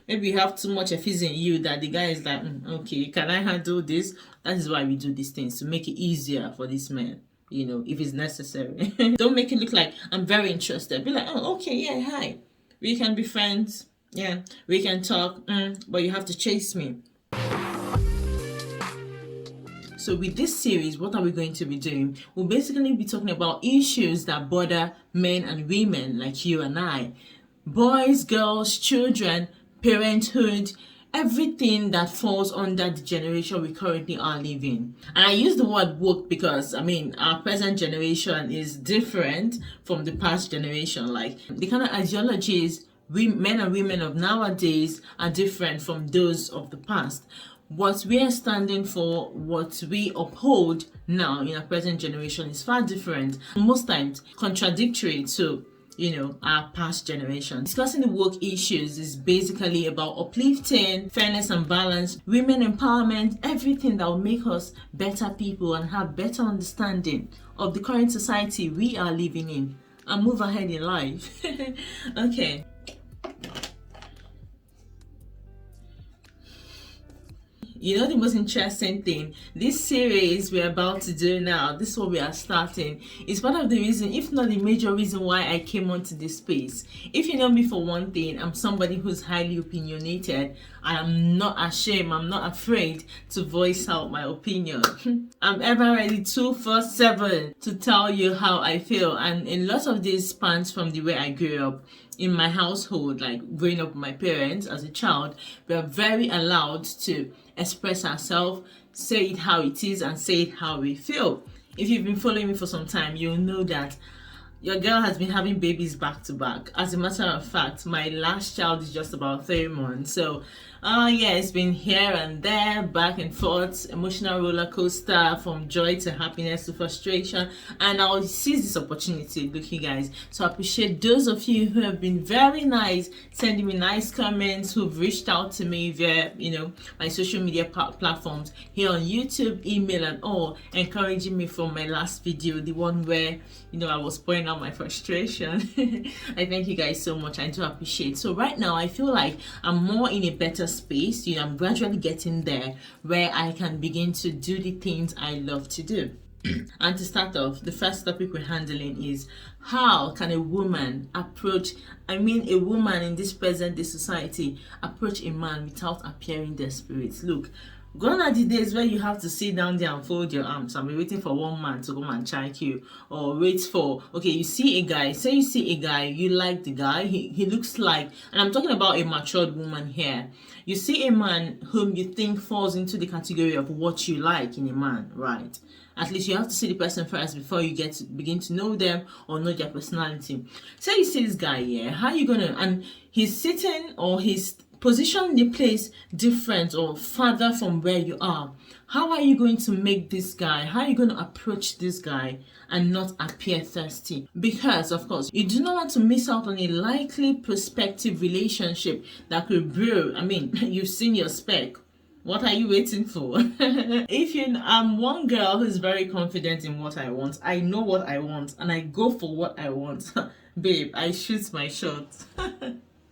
Maybe you have too much effies in you that the guy is like, okay, can I handle this? That is why we do these things, to make it easier for this man, if it's necessary. Don't make it look like I'm very interested. Be like, oh, okay, yeah, hi. We can be friends. Yeah, we can talk, but you have to chase me. So with this series, what are we going to be doing? We'll basically be talking about issues that bother men and women like you and I. Boys, girls, children, parenthood, everything that falls under the generation we currently are living. And I use the word woke because, our present generation is different from the past generation. Like, the kind of ideologies men and women of nowadays are different from those of the past. What we are standing for, what we uphold now in our present generation is far different, most times contradictory to our past generation. Discussing the woke issues is basically about uplifting, fairness and balance, women empowerment, everything that will make us better people and have better understanding of the current society we are living in and move ahead in life. Okay. The most interesting thing, this series we're about to do now, this is what we are starting, is part of the reason, if not the major reason, why I came onto this space. If you know me, for one thing, I'm somebody who's highly opinionated. I am not ashamed, I'm not afraid to voice out my opinion. I'm ever ready 247 to tell you how I feel, and a lot of this spans from the way I grew up. In my household, like growing up with my parents as a child, we are very allowed to express ourselves, say it how it is, and say it how we feel. If you've been following me for some time, you'll know that your girl has been having babies back to back. As a matter of fact, my last child is just about 3 months. So, it's been here and there, back and forth, emotional roller coaster from joy to happiness to frustration. And I'll seize this opportunity, look, you guys, to appreciate those of you who have been very nice, sending me nice comments, who've reached out to me via, my social media platforms here on YouTube, email, and all, encouraging me from my last video, the one where I was pouring out my frustration. I thank you guys so much. I do appreciate. So right now I feel like I'm more in a better space. I'm gradually getting there where I can begin to do the things I love to do. And to start off, the first topic we're handling is, how can a woman approach, a woman in this present day society, approach a man without appearing desperate? Look, gone are the days where you have to sit down there and fold your arms and be waiting for one man to come and check you, or wait for, you see a guy, you like the guy, he looks like, and I'm talking about a matured woman here. You see a man whom you think falls into the category of what you like in a man, right? At least you have to see the person first before you begin to know them or know their personality. Say you see this guy here, how are you gonna, and he's sitting or he's position the place different or farther from where you are. How are you going to make this guy, how are you going to approach this guy and not appear thirsty? Because of course you do not want to miss out on a likely prospective relationship that could brew. You've seen your spec. What are you waiting for? I'm one girl who's very confident in what I want. I know what I want and I go for what I want. Babe, I shoot my shot.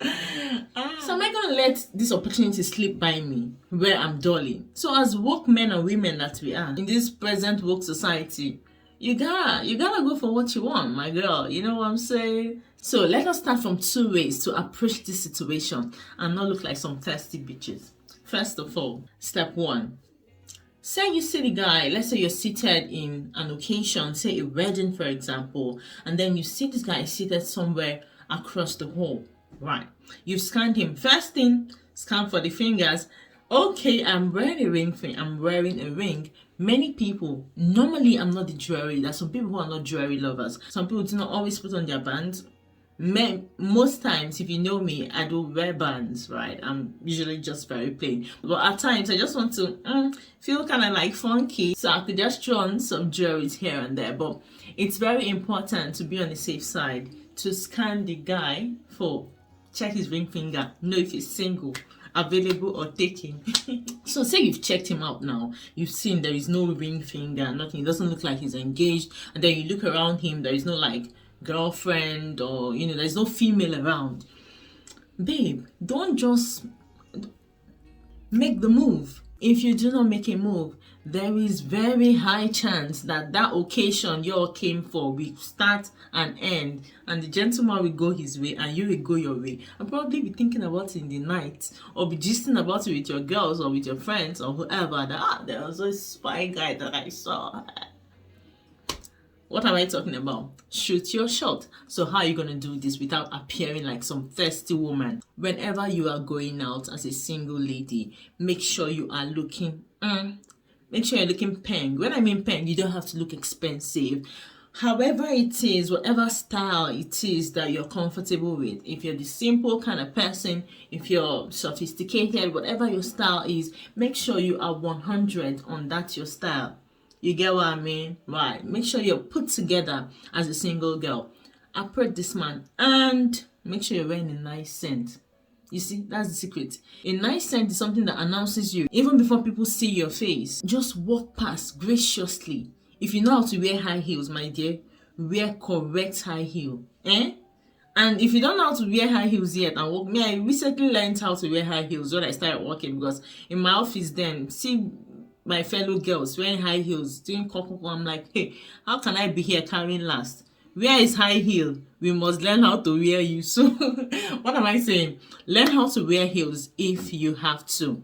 So am I gonna let this opportunity slip by me where I'm dulling? So as woke men and women that we are in this present woke society, you gotta go for what you want, my girl. You know what I'm saying? So let us start from 2 ways to approach this situation and not look like some thirsty bitches. First of all, step 1. Say you see the guy, let's say you're seated in an occasion, say a wedding for example, and then you see this guy seated somewhere across the hall. Right, you've scanned him. First thing, scan for the fingers. Okay, I'm wearing a ring. Many people, normally I'm not the jewelry. There's some people who are not jewelry lovers. Some people do not always put on their bands. Most times, if you know me, I do wear bands, right? I'm usually just very plain. But at times, I just want to feel kind of like funky. So I could just throw on some jewelry here and there. But it's very important to be on the safe side, to scan the guy for, check his ring finger, know if he's single, available or taken. So say you've checked him out now, you've seen there is no ring finger, nothing, it doesn't look like he's engaged, and then you look around him, there is no like girlfriend or there's no female around. Babe, don't just make the move. If you do not make a move, there is very high chance that that occasion you all came for will start and end, and the gentleman will go his way and you will go your way, and probably be thinking about it in the night, or be gisting about it with your girls or with your friends or whoever, that there was a spy guy that I saw. What am I talking about? Shoot your shot. So how are you going to do this without appearing like some thirsty woman? Whenever you are going out as a single lady, make sure you are looking, make sure you're looking peng. When I mean peng, you don't have to look expensive. However it is, whatever style it is that you're comfortable with. If you're the simple kind of person, if you're sophisticated, whatever your style is, make sure you are 100 on that your style. You get what I mean? Right. Make sure you're put together as a single girl. Approach this man and make sure you're wearing a nice scent. You see, that's the secret. A nice scent is something that announces you even before people see your face. Just walk past graciously. If you know how to wear high heels, my dear, wear correct high heel. And if you don't know how to wear high heels yet and walk, I recently learned how to wear high heels when I started working, because in my office then, see my fellow girls wearing high heels, doing coco, I'm like, hey, how can I be here carrying last? Where is high heel? We must learn how to wear you. So what am I saying? Learn how to wear heels if you have to.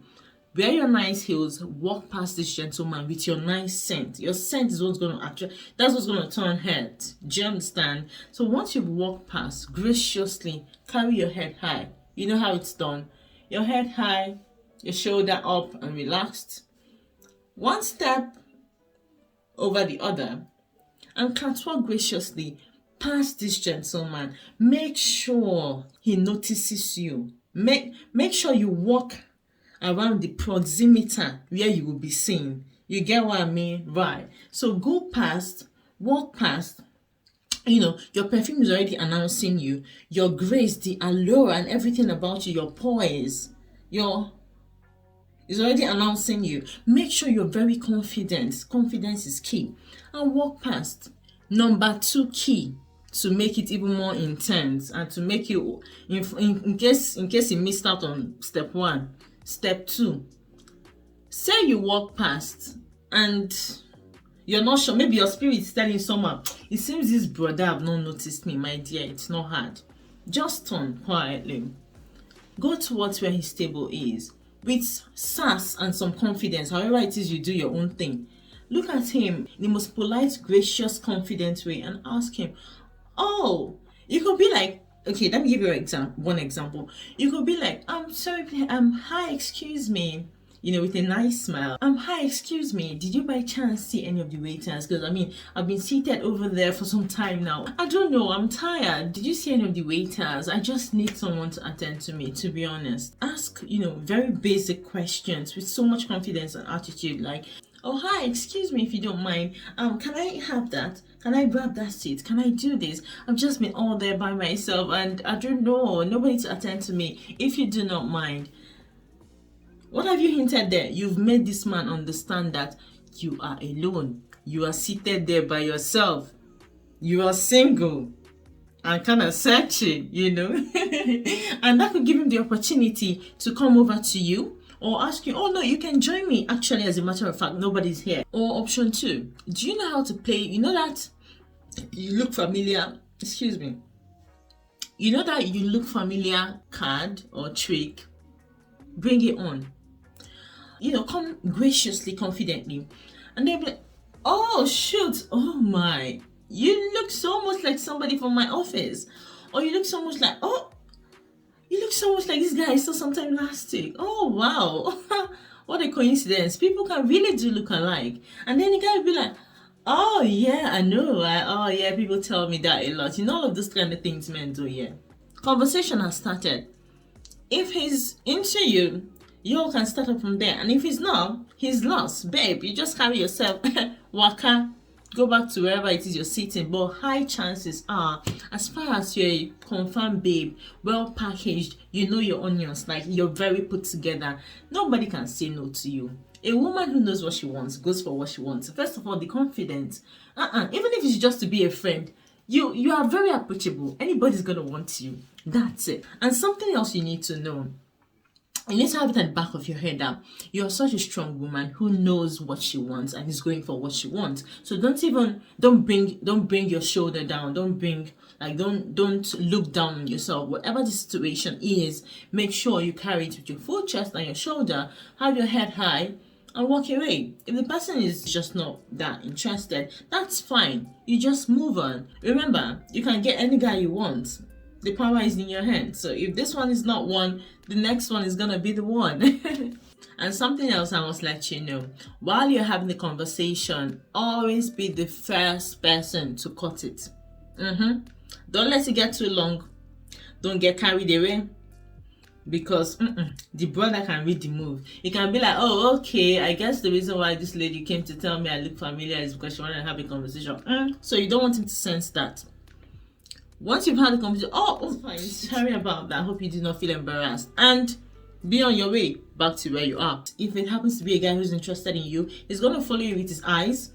Wear your nice heels, walk past this gentleman with your nice scent. Your scent is what's going to attract, that's what's going to turn heads. Do you understand? So once you've walked past, graciously carry your head high. You know how it's done. Your head high, your shoulder up and relaxed. One step over the other and catwalk graciously past this gentleman. Make sure he notices you. Make sure you walk around the proximity where you will be seen. You get what I mean? Right. So go past, walk past. Your perfume is already announcing you. Your grace, the allure and everything about you, your poise, is already announcing you. Make sure you're very confident. Confidence is key. And walk past. Number 2 key to make it even more intense and to make you, in case you missed out on step 1, step 2. Say you walk past and you're not sure. Maybe your spirit is telling you somehow, it seems this brother have not noticed me, my dear. It's not hard. Just turn quietly. Go towards where his table is. With sass and some confidence, however it is you do your own thing. Look at him in the most polite, gracious, confident way and ask him, oh, you could be like, okay, let me give you one example. You could be like, sorry, hi, excuse me, with a nice smile. Hi, excuse me, did you by chance see any of the waiters? Because I've been seated over there for some time now. I don't know, I'm tired. Did you see any of the waiters? I just need someone to attend to me, to be honest. Ask, very basic questions with so much confidence and attitude, like, oh, hi, excuse me if you don't mind. Can I have that? Can I grab that seat? Can I do this? I've just been all there by myself and I don't know, nobody to attend to me. If you do not mind. What have you hinted there? You've made this man understand that you are alone. You are seated there by yourself. You are single and kind of searching, And that could give him the opportunity to come over to you or ask you, oh no, you can join me. Actually, as a matter of fact, nobody's here. Or option 2, do you know how to play? You know that you look familiar. Excuse me. You know that you look familiar card or trick? Bring it on. Come graciously, confidently. And they'll be like, oh, shoot. Oh, my. You look so much like somebody from my office. Or you look so much like, this guy I saw sometime last week. Oh, wow. What a coincidence. People can really do look alike. And then the guy will be like, oh, yeah, I know. Oh, yeah, people tell me that a lot. All of those kind of things men do, yeah. Conversation has started. If he's into you, you all can start up from there. And if he's not, he's lost. Babe, you just carry yourself, waka, go back to wherever it is you're sitting. But high chances are, as far as you're a confirmed babe, well packaged, you know your onions, like you're very put together, nobody can say no to you. A woman who knows what she wants goes for what she wants. First of all, the confidence. Even if it's just to be a friend, You are very approachable. Anybody's gonna want you. That's it. And something else you need to know, you need to have it at the back of your head that you're such a strong woman who knows what she wants and is going for what she wants. So don't bring your shoulder down. Don't look down on yourself. Whatever the situation is, make sure you carry it with your full chest and your shoulder. Have your head high and walk away. If the person is just not that interested, that's fine. You just move on. Remember, you can get any guy you want. The power is in your hand. So if this one is not one, the next one is gonna be the one. And something else I must let you know, while you're having the conversation, always be the first person to cut it. Don't let it get too long. Don't get carried away, because the brother can read the move. He can be like, oh, okay, I guess the reason why this lady came to tell me I look familiar is because she wanted to have a conversation. So you don't want him to sense that. Once you've had the conversation, oh fine, sorry about that, I hope you did not feel embarrassed, and be on your way back to where you are. If it happens to be a guy who's interested in you, he's going to follow you with his eyes,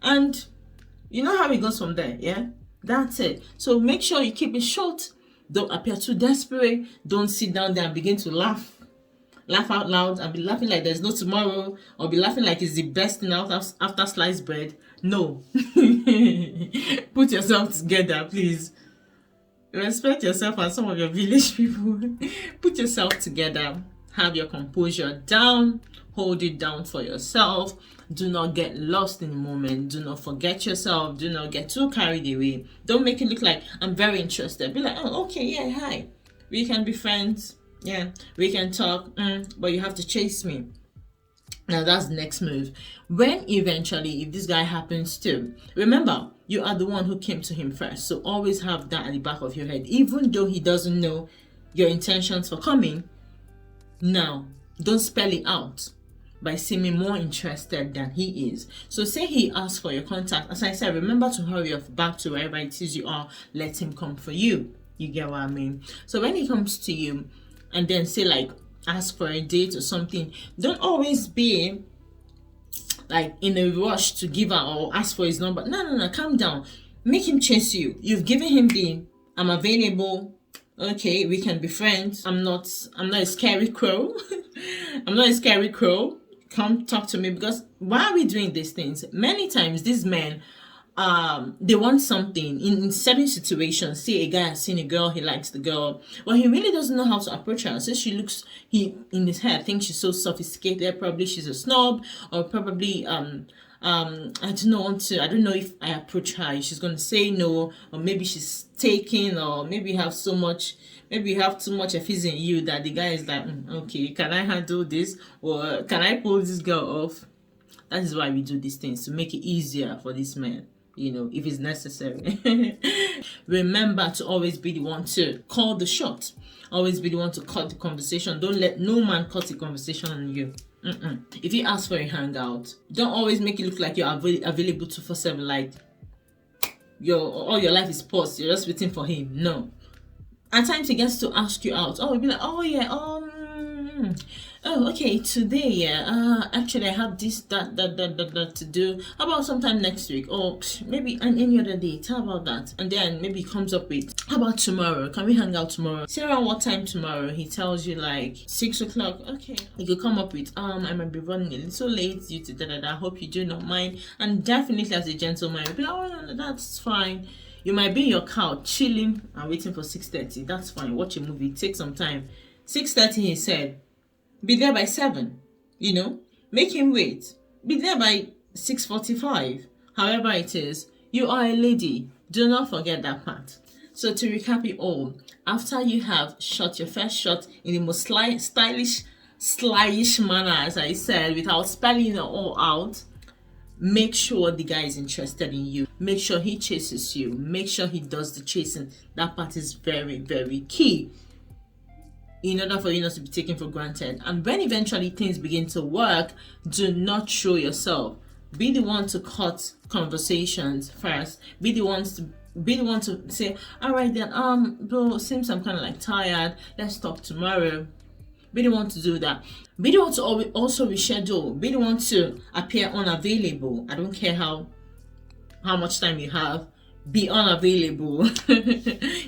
and you know how it goes from there. Yeah, that's it. So make sure you keep it short. Don't appear too desperate. Don't sit down there and begin to laugh out loud and be laughing like there's no tomorrow, or be laughing like it's the best thing after sliced bread. No. Put yourself together, please. Respect yourself and some of your village people. Put yourself together. Have your composure down. Hold it down for yourself. Do not get lost in the moment. Do not forget yourself. Do not get too carried away. Don't make it look like I'm very interested. Be like, oh, okay, yeah, hi. We can be friends. Yeah, we can talk. But you have to chase me. Now that's the next move. When eventually, if this guy happens to, remember, you are the one who came to him first. So always have that at the back of your head. Even though he doesn't know your intentions for coming, now don't spell it out by seeming more interested than he is. So say he asks for your contact. As I said, remember to hurry up back to wherever it is you are. Let him come for you. You get what I mean? So when he comes to you and then say like, ask for a date or something, don't always be like in a rush to give out or ask for his number. No, calm down. Make him chase you. You've given him the I'm available, okay, we can be friends, I'm not a scary crow. I'm not a scary crow, come talk to me. Because why are we doing these things? Many times these men, they want something in certain situations. Say a guy has seen a girl, he likes the girl, but he really doesn't know how to approach her. So he in his head thinks she's so sophisticated, probably she's a snob, or probably I don't know if I approach her, she's gonna say no, or maybe she's taking, or maybe you have too much effies in you that the guy is like, okay, can I handle this, or can I pull this girl off? That is why we do these things, to make it easier for this man, if it's necessary. Remember to always be the one to call the shot. Always be the one to cut the conversation. Don't let no man cut the conversation on you. If he asks for a hangout, don't always make it look like you're available 247, like all your life is paused, you're just waiting for him. No. At times he gets to ask you out. Oh, he'll be like, oh yeah, oh okay, today, yeah, actually I have this, that to do. How about sometime next week? Or maybe any other date, how about that? And then maybe he comes up with, how about tomorrow? Can we hang out tomorrow? Say around what time tomorrow? He tells you like 6 o'clock. Okay. You could come up with, I might be running a little late due to I hope you do not mind. And definitely as a gentleman, you'll be like, oh no, that's fine. You might be in your couch chilling and waiting for 6:30. That's fine. Watch a movie. Take some time. 6:30, he said. Be there by 7. Make him wait. Be there by 6:45. However it is, you are a lady. Do not forget that part. So to recap it all, after you have shot your first shot in the most stylish manner, as I said, without spelling it all out, make sure the guy is interested in you. Make sure he chases you. Make sure he does the chasing. That part is very, very key in order for you not to be taken for granted. And when eventually things begin to work, do not show yourself. Be the one to cut conversations first. Be the one to say, all right then, bro, seems I'm kind of like tired. Let's talk tomorrow. Be the one to do that. Be the one to also reschedule. Be the one to appear unavailable. I don't care how much time you have. be unavailable.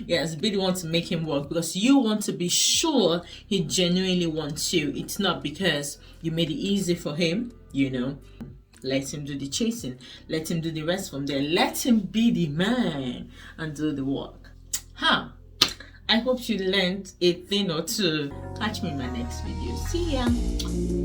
Yes, be the one to make him work, because you want to be sure he genuinely wants you. It's not because you made it easy for him, you know. Let him do the chasing, let him do the rest from there, let him be the man and do the work. I hope you learned a thing or two. Catch me in my next video. See ya.